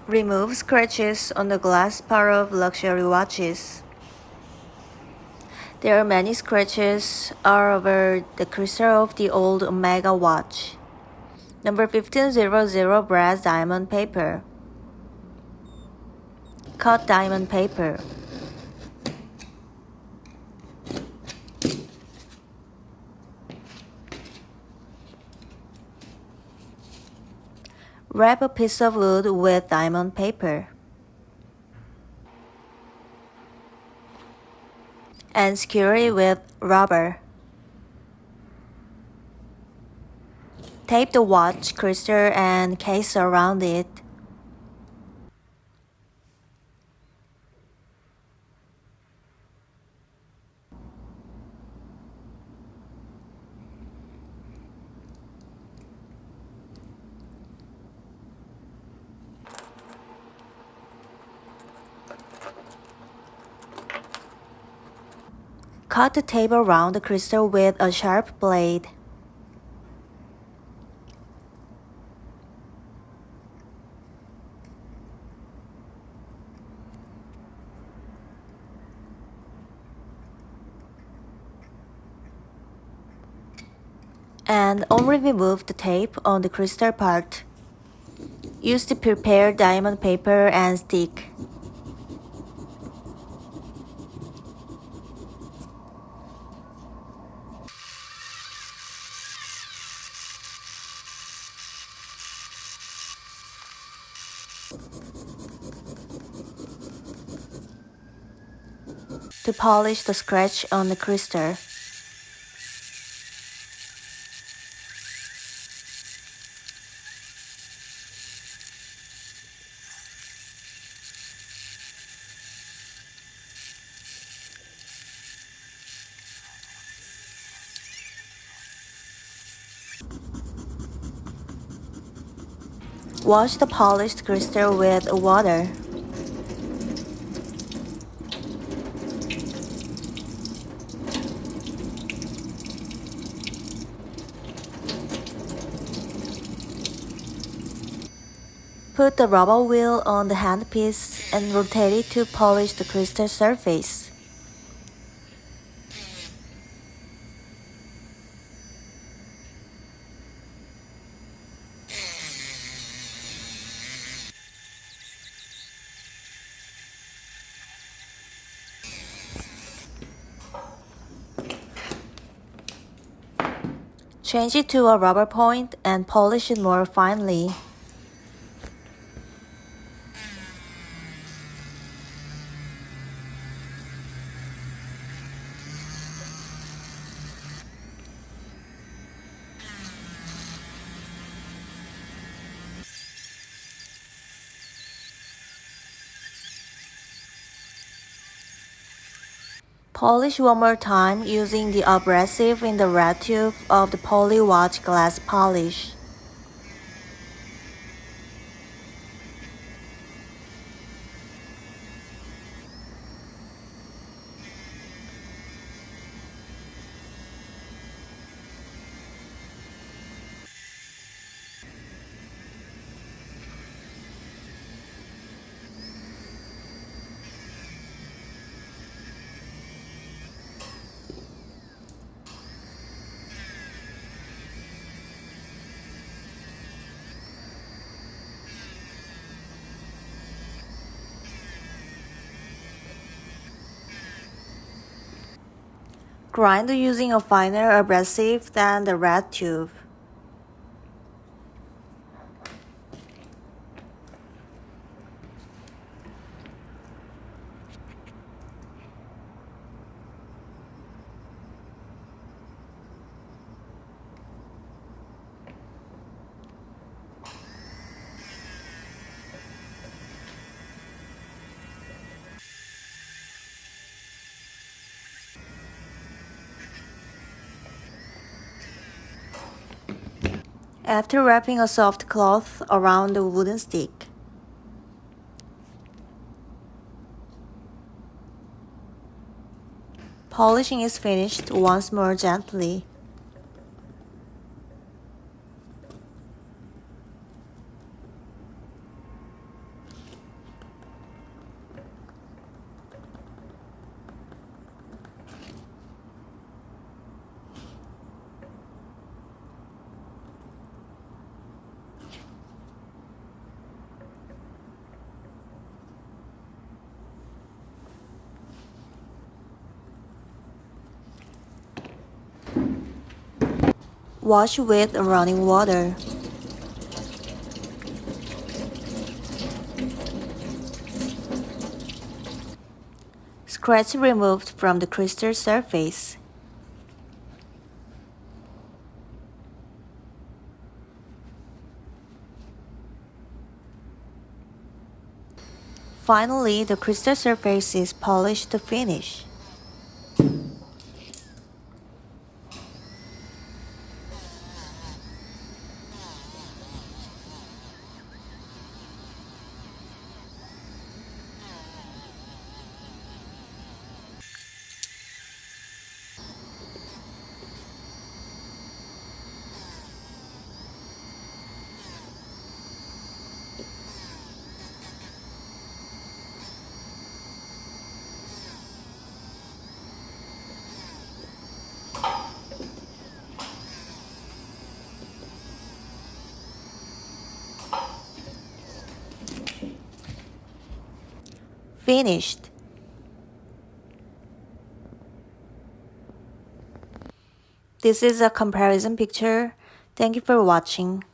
Remove scratches on the glass part of luxury watches. There are many scratches all over the crystal of the old Omega watch. Number 1500 brass diamond paper. Cut diamond paper. Wrap a piece of wood with diamond paper. And secure it with rubber. Tape the watch crystal and case around it. Cut the tape around the crystal with a sharp blade. And only remove the tape on the crystal part. Use the prepared diamond paper and stick. To polish the scratch on the crystal. Wash the polished crystal with water. Put the rubber wheel on the handpiece and rotate it to polish the crystal surface. Change it to a rubber point and polish it more finely. Polish one more time using the abrasive in the red tube of the Poly Watch glass polish. Grind using a finer abrasive than the red tube. After wrapping a soft cloth around the wooden stick, polishing is finished once more gently. Wash with running water. Scratch removed from the crystal surface. Finally, the crystal surface is polished to finish. Finished. This is a comparison picture. Thank you for watching.